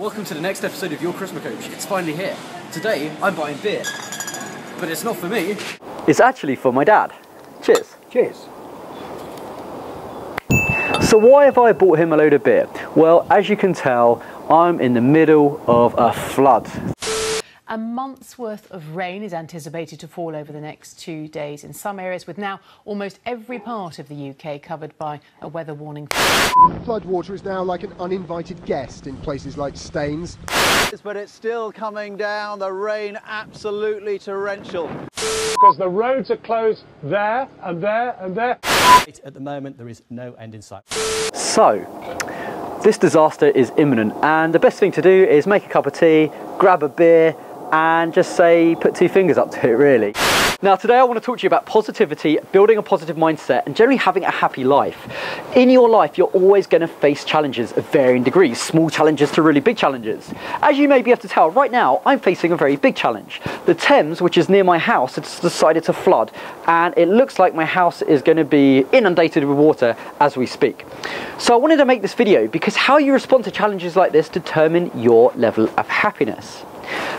Welcome to the next episode of Your Charisma Coach. It's finally here. Today, I'm buying beer. But it's not for me. It's actually for my dad. Cheers. Cheers. So why have I bought him a load of beer? Well, as you can tell, I'm in the middle of a flood. A month's worth of rain is anticipated to fall over the next 2 days in some areas, with now almost every part of the UK covered by a weather warning. Floodwater is now like an uninvited guest in places like Staines. But it's still coming down, the rain absolutely torrential. Because the roads are closed there and there and there. At the moment, there is no end in sight. So, this disaster is imminent, and the best thing to do is make a cup of tea, grab a beer, and just say, put two fingers up to it, really. Now today I want to talk to you about positivity, building a positive mindset, and generally having a happy life. In your life, you're always going to face challenges of varying degrees, small challenges to really big challenges. As you may be able to tell, right now I'm facing a very big challenge. The Thames, which is near my house, has decided to flood, and it looks like my house is going to be inundated with water as we speak. So I wanted to make this video because how you respond to challenges like this determine your level of happiness.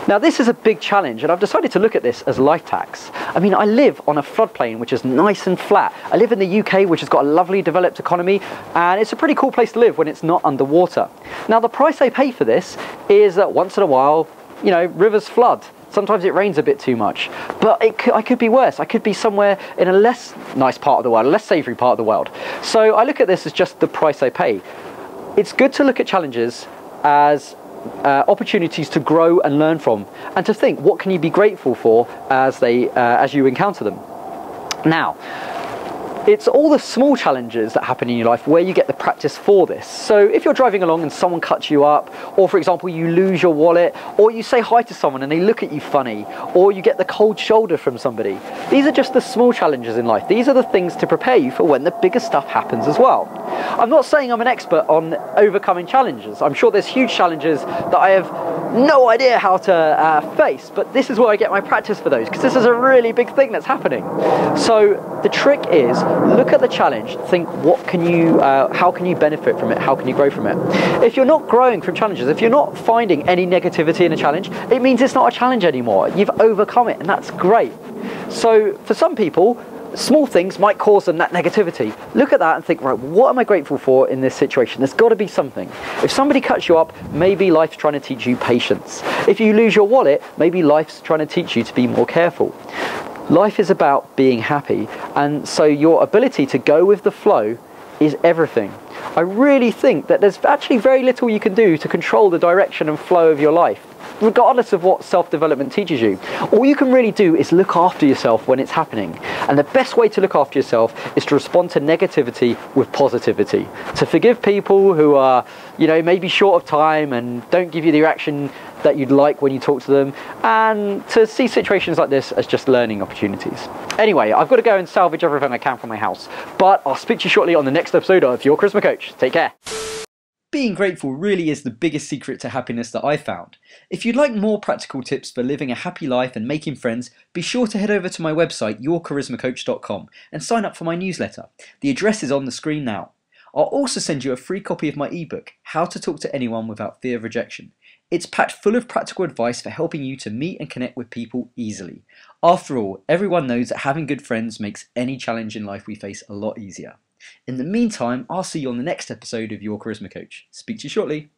Now this is a big challenge, and I've decided to look at this as life hacks. I mean, I live on a floodplain which is nice and flat. I live in the UK, which has got a lovely developed economy, and it's a pretty cool place to live when it's not underwater. Now the price I pay for this is that once in a while, you know, rivers flood. Sometimes it rains a bit too much, but I could be worse. I could be somewhere in a less nice part of the world, a less savoury part of the world. So I look at this as just the price I pay. It's good to look at challenges as opportunities to grow and learn from, and to think, what can you be grateful for as you encounter them. Now, it's all the small challenges that happen in your life where you get the practice for this. So if you're driving along and someone cuts you up, or for example you lose your wallet, or you say hi to someone and they look at you funny, or you get the cold shoulder from somebody, these are just the small challenges in life. These are the things to prepare you for when the bigger stuff happens as well. I'm not saying I'm an expert on overcoming challenges. I'm sure there's huge challenges that I have no idea how to face, but this is where I get my practice for those, because this is a really big thing that's happening. So the trick is, look at the challenge, think how can you benefit from it, how can you grow from it. If you're not growing from challenges, if you're not finding any negativity in a challenge, it means it's not a challenge anymore. You've overcome it, and that's great. So for some people, small things might cause them that negativity. Look at that and think, right, what am I grateful for in this situation? There's got to be something. If somebody cuts you up, maybe life's trying to teach you patience. If you lose your wallet, maybe life's trying to teach you to be more careful. Life is about being happy, and so your ability to go with the flow is everything. I really think that there's actually very little you can do to control the direction and flow of your life, regardless of what self-development teaches you. All you can really do is look after yourself when it's happening. And the best way to look after yourself is to respond to negativity with positivity. To forgive people who are, you know, maybe short of time and don't give you the reaction that you'd like when you talk to them, and to see situations like this as just learning opportunities. Anyway, I've got to go and salvage everything I can from my house, but I'll speak to you shortly on the next episode of Your Charisma Coach. Take care. Being grateful really is the biggest secret to happiness that I've found. If you'd like more practical tips for living a happy life and making friends, be sure to head over to my website, yourcharismacoach.com, and sign up for my newsletter. The address is on the screen now. I'll also send you a free copy of my ebook, How to Talk to Anyone Without Fear of Rejection. It's packed full of practical advice for helping you to meet and connect with people easily. After all, everyone knows that having good friends makes any challenge in life we face a lot easier. In the meantime, I'll see you on the next episode of Your Charisma Coach. Speak to you shortly.